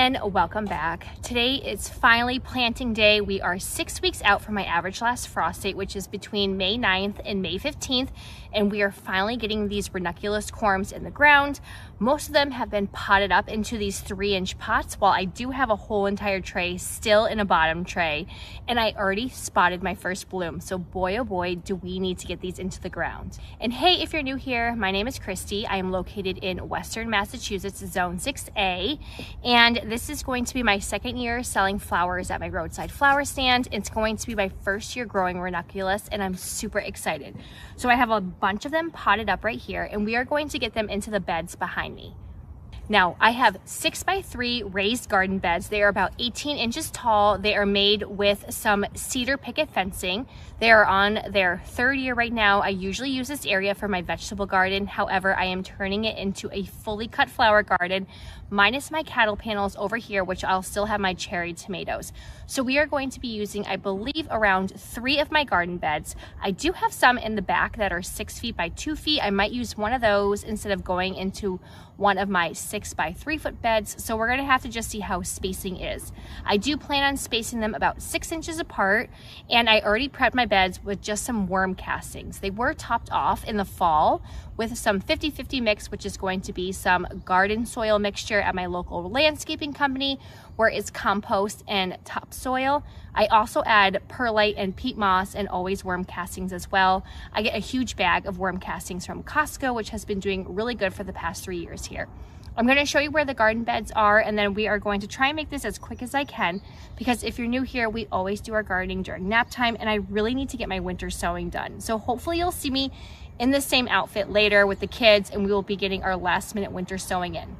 and welcome back. Today is finally planting day. We are 6 weeks out from my average last frost date, which is between May 9th and May 15th, and we are finally getting these Ranunculus corms in the ground. Most of them have been potted up into these 3-inch pots, while I do have a whole entire tray still in a bottom tray, and I already spotted my first bloom. So boy, oh boy, do we need to get these into the ground. And hey, if you're new here, my name is Christy. I am located in Western Massachusetts, Zone 6A, and this is going to be my second year selling flowers at my roadside flower stand. It's going to be my first year growing ranunculus, and I'm super excited. So I have a bunch of them potted up right here, and we are going to get them into the beds behind me. Now, I have 6x3 raised garden beds. They are about 18 inches tall. They are made with some cedar picket fencing. They are on their third year right now. I usually use this area for my vegetable garden. However, I am turning it into a fully cut flower garden, minus my cattle panels over here, which I'll still have my cherry tomatoes. So we are going to be using, I believe, around 3 of my garden beds. I do have some in the back that are 6 feet by 2 feet. I might use one of those instead of going into one of my 6x3 foot beds. So we're gonna have to just see how spacing is. I do plan on spacing them about 6 inches apart, and I already prepped my beds with just some worm castings. They were topped off in the fall with some 50-50 mix, which is going to be some garden soil mixture at my local landscaping company, where it's compost and topsoil. I also add perlite and peat moss and always worm castings as well. I get a huge bag of worm castings from Costco, which has been doing really good for the past 3 years here. I'm going to show you where the garden beds are, and then we are going to try and make this as quick as I can, because if you're new here, we always do our gardening during nap time, and I really need to get my winter sowing done. So hopefully you'll see me in the same outfit later with the kids, and we will be getting our last minute winter sowing in.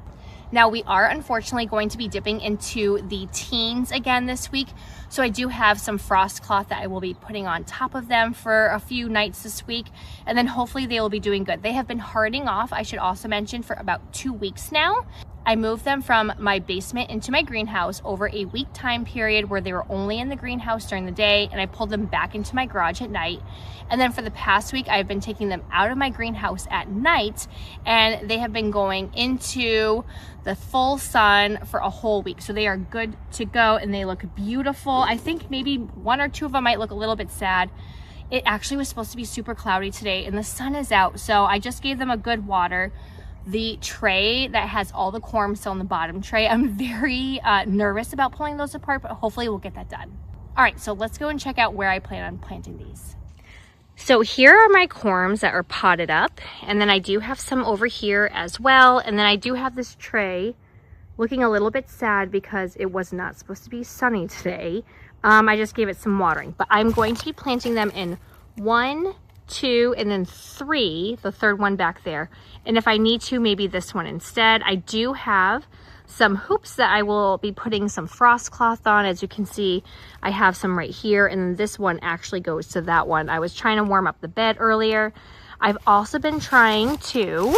Now, we are unfortunately going to be dipping into the teens again this week. So I do have some frost cloth that I will be putting on top of them for a few nights this week. And then hopefully they will be doing good. They have been hardening off, I should also mention, for about 2 weeks now. I moved them from my basement into my greenhouse over a week time period where they were only in the greenhouse during the day, and I pulled them back into my garage at night. And then for the past week, I've been taking them out of my greenhouse at night, and they have been going into the full sun for a whole week. So they are good to go, and they look beautiful. I think maybe 1 or 2 of them might look a little bit sad. It actually was supposed to be super cloudy today, and the sun is out. So I just gave them a good water. The tray that has all the corms still in the bottom tray, I'm very nervous about pulling those apart, but hopefully we'll get that done. All right, so let's go and check out where I plan on planting these. So here are my corms that are potted up, and then I do have some over here as well, and then I do have this tray looking a little bit sad because it was not supposed to be sunny today. I just gave it some watering, but I'm going to be planting them in 1, 2, and then 3, the third one back there. And if I need to, maybe this one instead. I do have some hoops that I will be putting some frost cloth on. As you can see, I have some right here, and then this one actually goes to that one. I was trying to warm up the bed earlier. I've also been trying to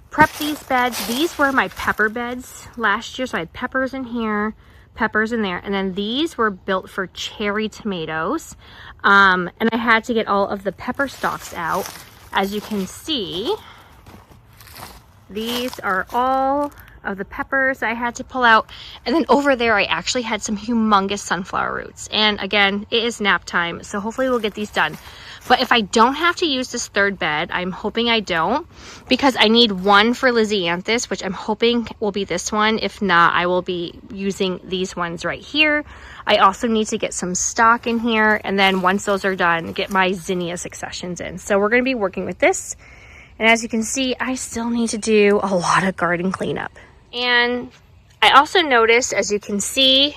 prep these beds. These were my pepper beds last year, so I had peppers in here, peppers in there, and then these were built for cherry tomatoes. And I had to get all of the pepper stalks out. As you can see, these are all of the peppers I had to pull out. And then over there, I actually had some humongous sunflower roots. And again, it is nap time, so hopefully we'll get these done. But if I don't have to use this third bed, I'm hoping I don't, because I need one for Lysianthus, which I'm hoping will be this one. If not, I will be using these ones right here. I also need to get some stock in here, and then once those are done, get my zinnia successions in. So we're going to be working with this. And as you can see, I still need to do a lot of garden cleanup. And I also noticed, as you can see,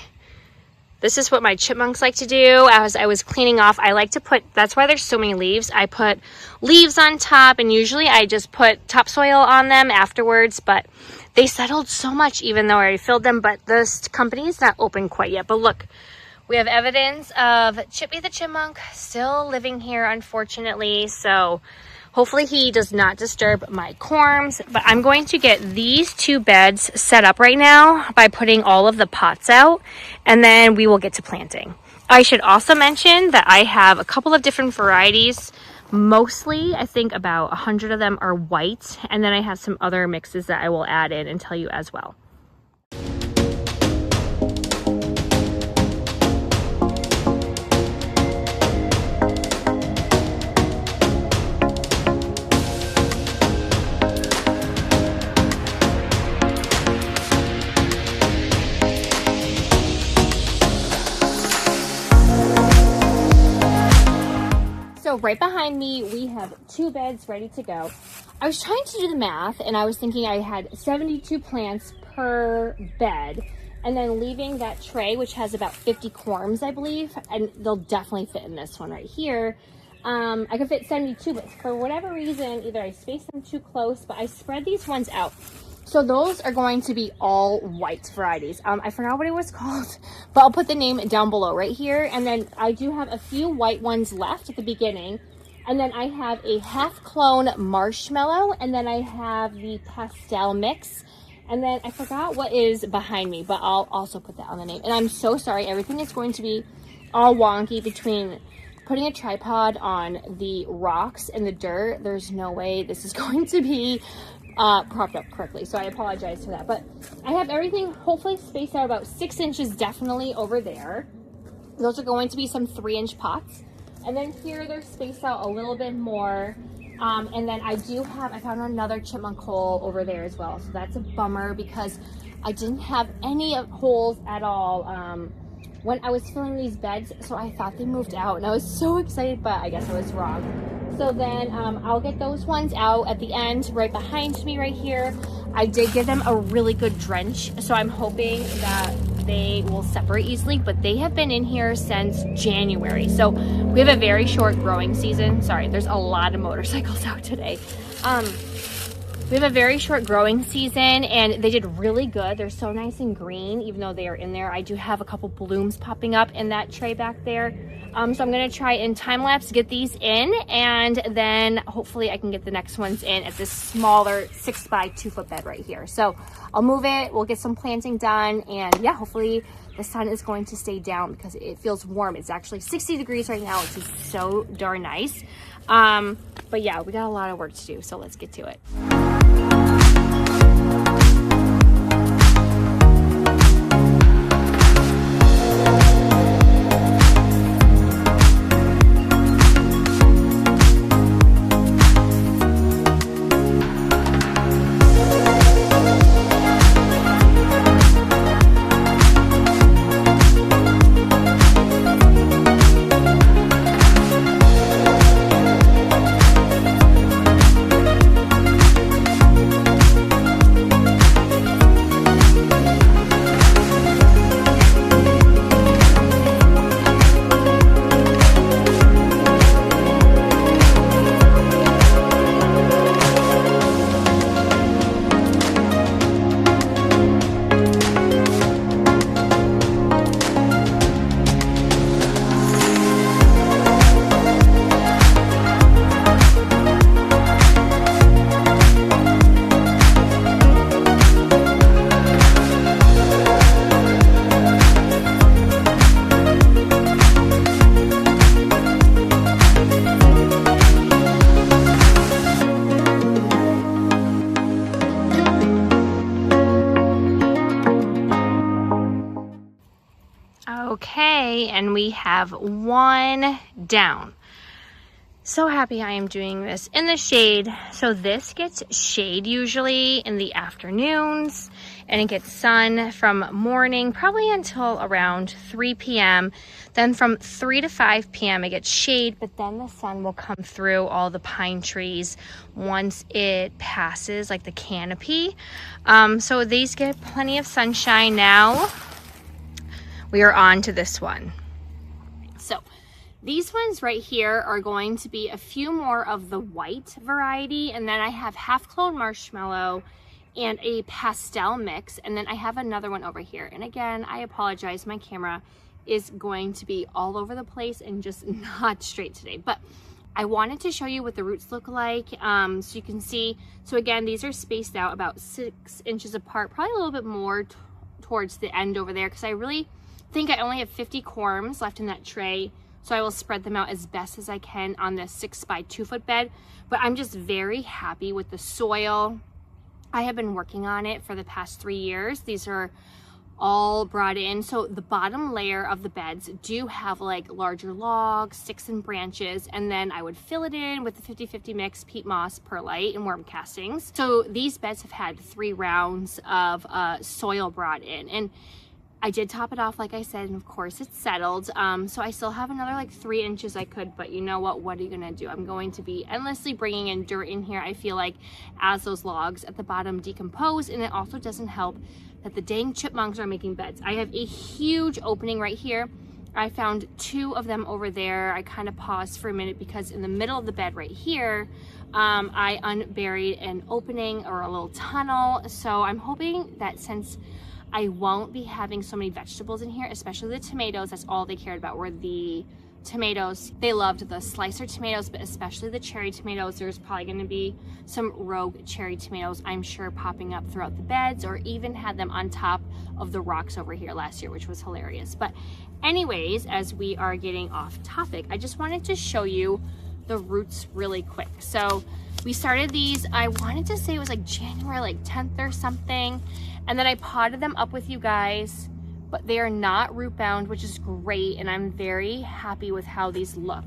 this is what my chipmunks like to do. As I was cleaning off, I like to put, that's why there's so many leaves. I put leaves on top, and usually I just put topsoil on them afterwards, but they settled so much even though I already filled them, but this company is not open quite yet. But look, we have evidence of Chippy the chipmunk still living here, unfortunately. So hopefully he does not disturb my corms, but I'm going to get these 2 beds set up right now by putting all of the pots out, and then we will get to planting. I should also mention that I have a couple of different varieties. Mostly, I think about 100 of them are white, and then I have some other mixes that I will add in and tell you as well. right behind me, we have 2 beds ready to go. I was trying to do the math and I was thinking I had 72 plants per bed, and then leaving that tray, which has about 50 corms, I believe, and they'll definitely fit in this one right here. I could fit 72, but for whatever reason, either I spaced them too close, but I spread these ones out. So those are going to be all white varieties. I forgot what it was called, but I'll put the name down below right here. And then I do have a few white ones left at the beginning. And then I have a half clone marshmallow, and then I have the pastel mix. And then I forgot what is behind me, but I'll also put that on the name. And I'm so sorry, everything is going to be all wonky between putting a tripod on the rocks and the dirt. There's no way this is going to be propped up correctly, so I apologize for that. But I have everything hopefully spaced out about 6 inches definitely over there. Those are going to be some 3-inch pots. And then here they're spaced out a little bit more. And then I found another chipmunk hole over there as well. So that's a bummer because I didn't have any holes at all when I was filling these beds. So I thought they moved out and I was so excited, but I guess I was wrong. So then I'll get those ones out at the end right behind me right here. I did give them a really good drench, so I'm hoping that they will separate easily, but they have been in here since January. So we have a very short growing season. Sorry, there's a lot of motorcycles out today. We have a very short growing season and they did really good. They're so nice and green, even though they are in there. I do have a couple blooms popping up in that tray back there. So I'm gonna try in time lapse to get these in, and then hopefully I can get the next ones in at this smaller 6 by 2 foot bed right here. So I'll move it, we'll get some planting done, and yeah, hopefully the sun is going to stay down because it feels warm. It's actually 60 degrees right now, which is so darn nice. But yeah, we got a lot of work to do, so let's get to it. Okay, and we have one down. So happy I am doing this in the shade. So this gets shade usually in the afternoons, and it gets sun from morning probably until around 3 p.m. Then from 3 to 5 p.m. it gets shade, but then the sun will come through all the pine trees once it passes like the canopy. So these get plenty of sunshine now. We are on to this one. So these ones right here are going to be a few more of the white variety, and then I have half clone marshmallow and a pastel mix, and then I have another one over here. And again, I apologize, my camera is going to be all over the place and just not straight today, but I wanted to show you what the roots look like, so you can see. So again, these are spaced out about 6 inches apart, probably a little bit more towards the end over there, because I really think I only have 50 corms left in that tray, so I will spread them out as best as I can on this 6 by 2 foot bed. But I'm just very happy with the soil. I have been working on it for the past 3 years. These are all brought in. So the bottom layer of the beds do have like larger logs, sticks and branches, and then I would fill it in with the 50-50 mix, peat moss, perlite, and worm castings. So these beds have had 3 rounds of soil brought in, and I did top it off, like I said, and of course it's settled. So I still have another like 3 inches I could, but you know what are you gonna do? I'm going to be endlessly bringing in dirt in here, I feel like, as those logs at the bottom decompose. And it also doesn't help that the dang chipmunks are making beds. I have a huge opening right here. I found 2 of them over there. I kind of paused for a minute because in the middle of the bed right here, I unburied an opening or a little tunnel. So I'm hoping that since I won't be having so many vegetables in here, especially the tomatoes, that's all they cared about were the tomatoes. They loved the slicer tomatoes, but especially the cherry tomatoes. There's probably going to be some rogue cherry tomatoes, I'm sure, popping up throughout the beds, or even had them on top of the rocks over here last year, which was hilarious. But anyways, as we are getting off topic, I just wanted to show you the roots really quick. So we started these, I wanted to say it was like January like 10th or something, and then I potted them up with you guys, but they are not root bound, which is great, and I'm very happy with how these look.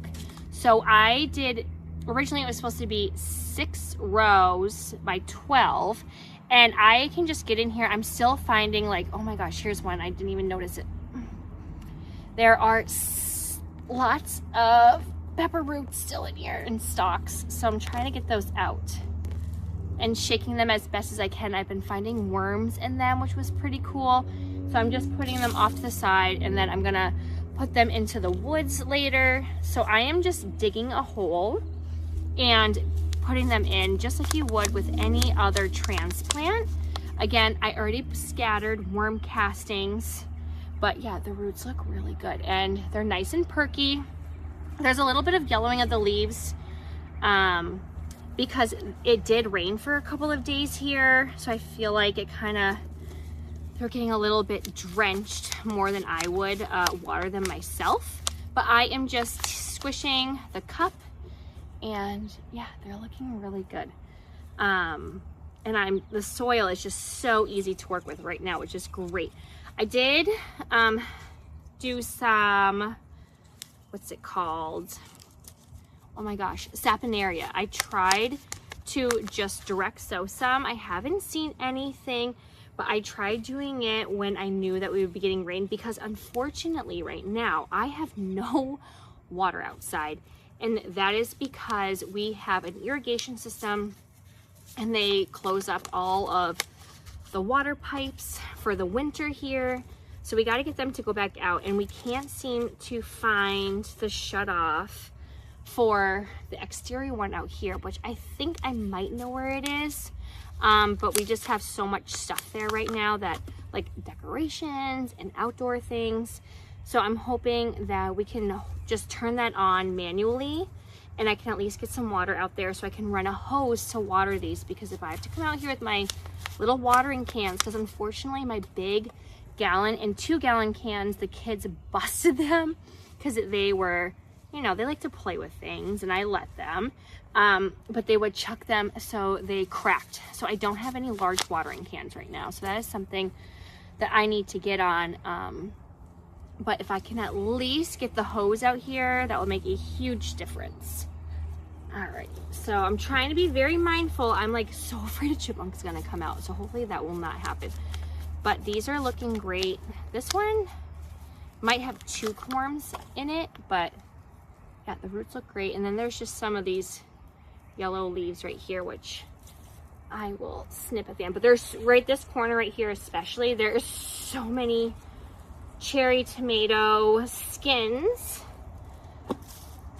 So I did, originally it was supposed to be 6 rows by 12, and I can just get in here. I'm still finding, like, oh my gosh, here's one, I didn't even notice it. There are lots of pepper roots still in here and stalks, so I'm trying to get those out and shaking them as best as I can. I've been finding worms in them, which was pretty cool. So I'm just putting them off to the side, and then I'm gonna put them into the woods later. So I am just digging a hole and putting them in just like you would with any other transplant. Again, I already scattered worm castings, but yeah, the roots look really good and they're nice and perky. There's a little bit of yellowing of the leaves because it did rain for a couple of days here. So I feel like it kind of, they're getting a little bit drenched more than I would water them myself. But I am just squishing the cup, and yeah, they're looking really good. And the soil is just so easy to work with right now, which is great. I did do some, what's it called? Oh my gosh, saponaria. I tried to just direct sow some. I haven't seen anything, but I tried doing it when I knew that we would be getting rain, because unfortunately right now I have no water outside. And that is because we have an irrigation system and they close up all of the water pipes for the winter here. So we got to get them to go back out, and we can't seem to find the shut off for the exterior one out here, which I think I might know where it is. But we just have so much stuff there right now, that like decorations and outdoor things. So I'm hoping that we can just turn that on manually, and I can at least get some water out there so I can run a hose to water these, because if I have to come out here with my little watering cans, because unfortunately my big gallon and 2 gallon cans, the kids busted them because they were, you know, they like to play with things and I let them, but they would chuck them, so they cracked. So I don't have any large watering cans right now. So that is something that I need to get on. But if I can at least get the hose out here, that will make a huge difference. All right, so I'm trying to be very mindful. I'm like so afraid a chipmunk's gonna come out, so hopefully that will not happen. But these are looking great. This one might have 2 corms in it, but yeah, the roots look great. And then there's just some of these yellow leaves right here, which I will snip at the end. But there's right this corner right here especially, there's so many cherry tomato skins.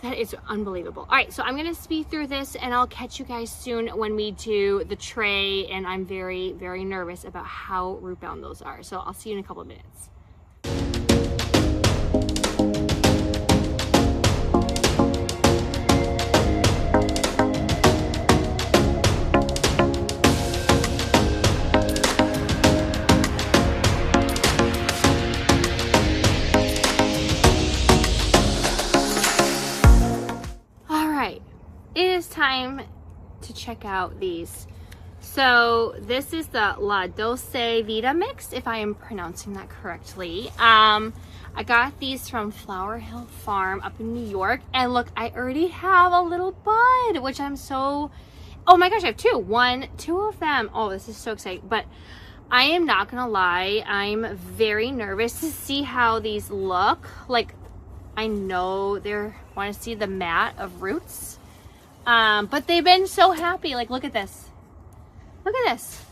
That is unbelievable. All right, so I'm gonna speed through this and I'll catch you guys soon when we do the tray, and I'm very, very nervous about how root bound those are. So I'll see you in a couple of minutes. It is time to check out these. So this is the La Dulce Vita mix, if I am pronouncing that correctly. I got these from Flower Hill Farm up in New York, and look, I already have a little bud, which I'm so, oh my gosh, I have 2 of them. Oh, this is so exciting. But I am not gonna lie, I'm very nervous to see how these look. Like, I know they're want to see the mat of roots, but they've been so happy. Like, look at this. Look at this.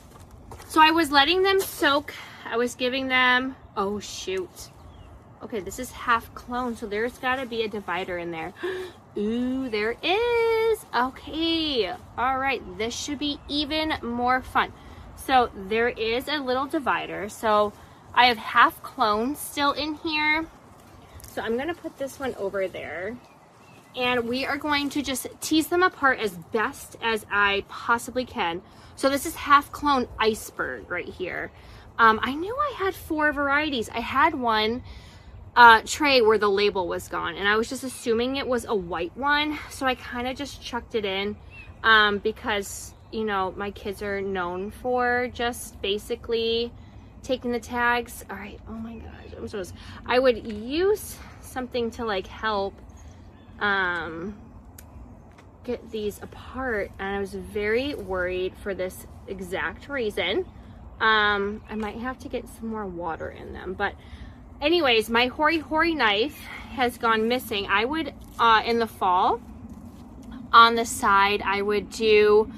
So I was letting them soak. I was giving them, oh shoot. Okay, this is half clone, so there's gotta be a divider in there. Ooh, there is. Okay, all right, this should be even more fun. So there is a little divider. So I have half clone still in here. So I'm gonna put this one over there. And we are going to just tease them apart as best as I possibly can. So this is half clone iceberg right here. I knew I had 4 varieties. I had one tray where the label was gone, and I was just assuming it was a white one, so I kind of just chucked it in because, you know, my kids are known for just basically taking the tags. All right, oh my gosh, I'm so, I would use something to like help get these apart, and I was very worried for this exact reason. I might have to get some more water in them, but anyways, my Hori knife has gone missing. I would, in the fall, on the side, I would do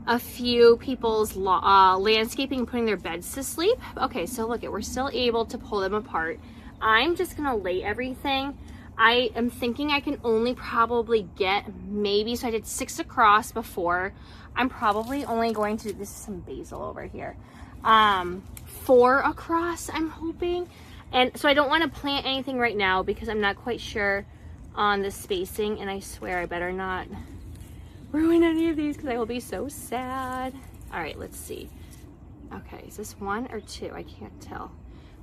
a few people's landscaping, putting their beds to sleep. Okay, so look, we're still able to pull them apart. I'm just gonna lay everything. I am thinking I can only probably get maybe, so I did 6 across before. I'm probably only going to, this is some basil over here. 4 across, I'm hoping. And so I don't want to plant anything right now because I'm not quite sure on the spacing, and I swear I better not ruin any of these because I will be so sad. All right, let's see. Okay, is this 1 or 2? I can't tell.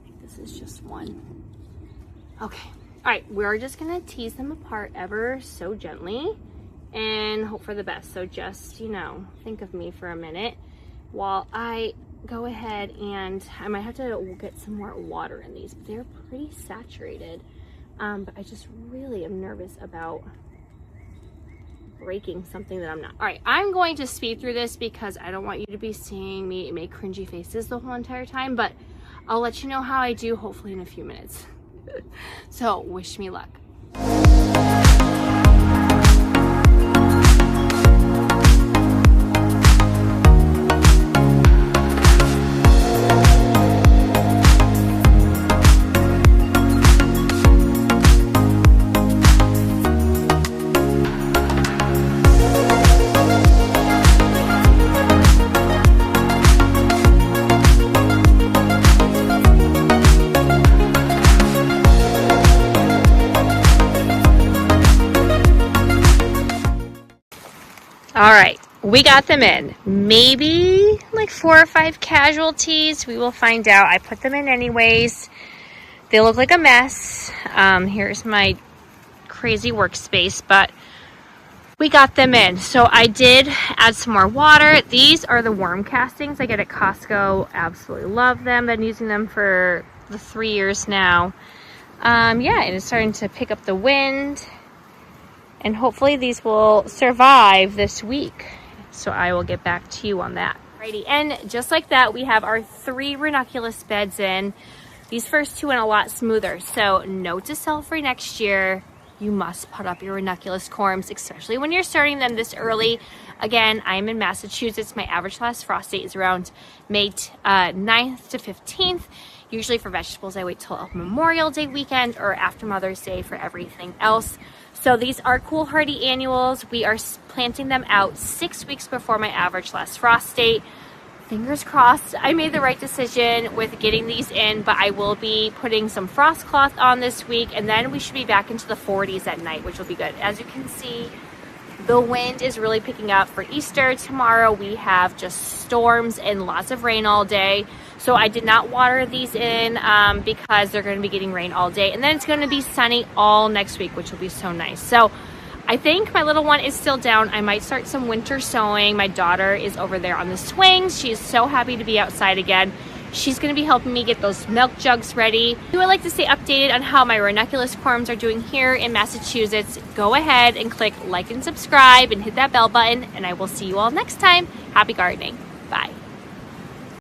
I think this is just 1. Okay, all right, we're just gonna tease them apart ever so gently and hope for the best. So just, you know, think of me for a minute while I go ahead, and I might have to get some more water in these. They're pretty saturated, but I just really am nervous about breaking something that I'm not. All right, I'm going to speed through this because I don't want you to be seeing me make cringy faces the whole entire time, but I'll let you know how I do hopefully in a few minutes. So wish me luck. All right, we got them in. Maybe like 4 or 5 casualties. We will find out. I put them in anyways. They look like a mess. Here's my crazy workspace, but we got them in. So I did add some more water. These are the worm castings I get at Costco. Absolutely love them. Been using them for the 3 years now. Yeah, and it's starting to pick up the wind. And hopefully these will survive this week. So I will get back to you on that. Alrighty, and just like that, we have our 3 ranunculus beds in. These first 2 went a lot smoother. So note to self for next year, you must put up your ranunculus corms, especially when you're starting them this early. Again, I'm in Massachusetts. My average last frost date is around May 9th to 15th. Usually for vegetables, I wait till Memorial Day weekend or after Mother's Day for everything else. So these are cool hardy annuals. We are planting them out 6 weeks before my average last frost date. Fingers crossed I made the right decision with getting these in, but I will be putting some frost cloth on this week, and then we should be back into the 40s at night, which will be good. As you can see, the wind is really picking up for Easter. Tomorrow we have just storms and lots of rain all day. So I did not water these in because they're going to be getting rain all day. And then it's going to be sunny all next week, which will be so nice. So I think my little one is still down. I might start some winter sowing. My daughter is over there on the swings. She is so happy to be outside again. She's going to be helping me get those milk jugs ready. If you would like to stay updated on how my ranunculus corms are doing here in Massachusetts, go ahead and click like and subscribe and hit that bell button, and I will see you all next time. Happy gardening. Bye.